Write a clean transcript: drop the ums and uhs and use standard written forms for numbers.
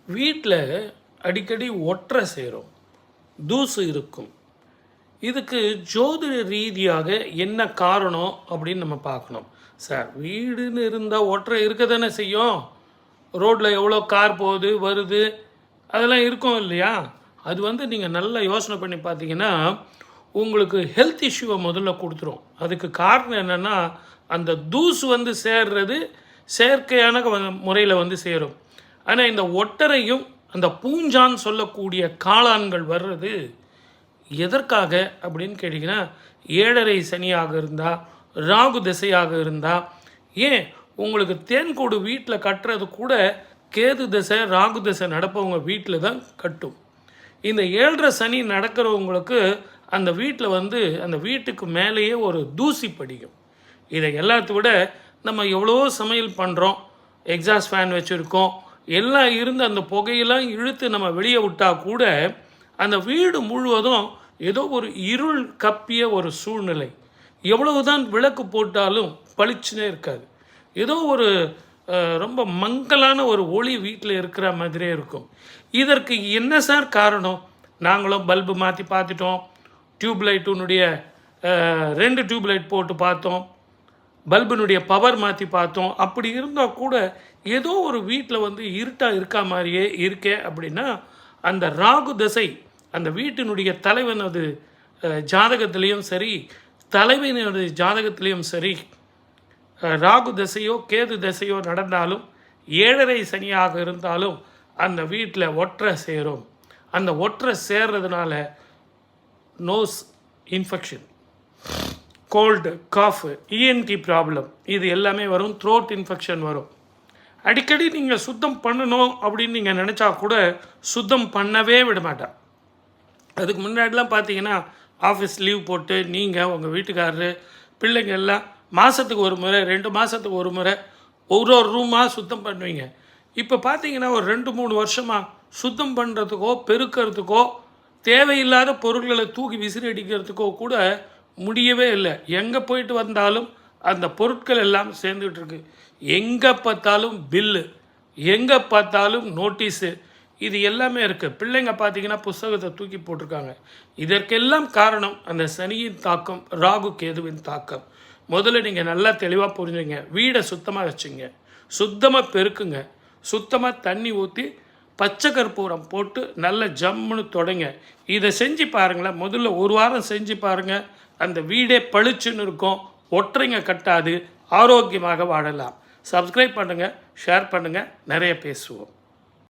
வீட்டில் அடிக்கடி ஒற்றை சேரும், தூசு இருக்கும். இதுக்கு ஜோதிட ரீதியாக என்ன காரணம் அப்படின்னு நம்ம பார்க்கணும். சார், வீடுன்னு இருந்தால் ஒற்றை இருக்க தானே செய்யும். ரோட்டில் எவ்வளோ கார் போகுது வருது அதெல்லாம் இருக்கும் இல்லையா? அது நீங்கள் நல்லா யோசனை பண்ணி பார்த்தீங்கன்னா உங்களுக்கு ஹெல்த் இஷ்யூவை முதல்ல கொடுத்துரும். அதுக்கு காரணம் என்னென்னா, அந்த தூசு சேர்றது செயற்கையான முறையில் சேரும். ஆனால் இந்த ஒட்டரையும் அந்த பூஞ்சான்னு சொல்லக்கூடிய காளான்கள் வர்றது எதற்காக அப்படின்னு கேட்டிங்கன்னா, 7.5 சனியாக இருந்தால், ராகு திசையாக இருந்தால், ஏன் உங்களுக்கு தேன்கூடு வீட்டில் கட்டுறது கூட கேது திசை ராகு திசை நடப்பவங்க வீட்டில் தான் கட்டும். இந்த 7.5 சனி நடக்கிறவங்களுக்கு அந்த வீட்டில் அந்த வீட்டுக்கு மேலேயே ஒரு தூசி படிக்கும். இதை எல்லாத்த விட நம்ம எவ்வளோ சமையல் பண்ணுறோம், எக்ஸாஸ்ட் ஃபேன் வச்சுருக்கோம், எல்லாம் இருந்து அந்த புகையெல்லாம் இழுத்து நம்ம வெளியே விட்டால் கூட அந்த வீடு முழுவதும் ஏதோ ஒரு இருள் கப்பிய ஒரு சூழ்நிலை. எவ்வளவுதான் விளக்கு போட்டாலும் பளிச்சுனே இருக்காது. ஏதோ ஒரு ரொம்ப மங்கலான ஒரு ஒளி வீட்டில் இருக்கிற மாதிரியே இருக்கும். இதற்கு என்ன சார் காரணம்? நாங்களும் பல்பு மாற்றி பார்த்துட்டோம், டியூப்லைட்டுனுடைய 2 டியூப்லைட் போட்டு பார்த்தோம், பல்பினுடைய பவர் மாற்றி பார்த்தோம். அப்படி இருந்தால் கூட ஏதோ ஒரு வீட்டில் இருட்டாக இருக்கா மாதிரியே இருக்கே அப்படின்னா, அந்த ராகு தசை அந்த வீட்டினுடைய தலைவனது ஜாதகத்திலையும் சரி, தலைவனுடைய ஜாதகத்திலையும் சரி, ராகு தசையோ கேது தசையோ நடந்தாலும், 7.5 சனியாக இருந்தாலும் அந்த வீட்டில் ஒற்றை சேரும். அந்த ஒற்றை சேர்றதுனால nose infection, cold, cough, ENT problem இது எல்லாமே வரும். த்ரோட் இன்ஃபெக்ஷன் வரும். அடிக்கடி நீங்கள் சுத்தம் பண்ணணும் அப்படின்னு நீங்கள் நினச்சா கூட சுத்தம் பண்ணவே விட மாட்டேன். அதுக்கு முன்னாடிலாம் பார்த்தீங்கன்னா ஆஃபீஸ் லீவ் போட்டு நீங்கள் உங்கள் வீட்டுக்காரரு பிள்ளைங்க எல்லாம் மாதத்துக்கு ஒரு முறை 2 மாதத்துக்கு ஒரு முறை ஒரு ரூமாக சுத்தம் பண்ணுவீங்க. இப்போ பார்த்தீங்கன்னா ஒரு 2-3 வருஷமாக சுத்தம் பண்ணுறதுக்கோ பெருக்கிறதுக்கோ தேவையில்லாத பொருட்களை தூக்கி விசிறி அடிக்கிறதுக்கோ கூட முடியவே இல்லை. எங்கே போயிட்டு வந்தாலும் அந்த பொருட்கள் எல்லாம் சேர்ந்துகிட்டு இருக்கு. எங்கே பார்த்தாலும் பில்லு, எங்கே பார்த்தாலும் நோட்டீஸு, இது எல்லாமே இருக்குது. பிள்ளைங்க பார்த்தீங்கன்னா புஸ்தகத்தை தூக்கி போட்டிருக்காங்க. இதற்கெல்லாம் காரணம் அந்த சனியின் தாக்கம், ராகு கேதுவின் தாக்கம். முதல்ல நீங்கள் நல்லா தெளிவாக புரிஞ்சுங்க. வீடை சுத்தமாக வச்சுங்க, சுத்தமாக பெருக்குங்க, சுத்தமாக தண்ணி ஊற்றி பச்சை கற்பூரம் போட்டு நல்ல ஜம்முன்னு தொடங்க. இதை செஞ்சு பாருங்களேன். முதல்ல 1 வாரம் செஞ்சு பாருங்கள். அந்த வீடே பளிச்சுன்னு இருக்கும், ஒற்றைங்க கட்டாது, ஆரோக்கியமாக வாழலாம். சப்ஸ்கிரைப் பண்ணுங்கள், ஷேர் பண்ணுங்கள், நிறைய பேசுவோம்.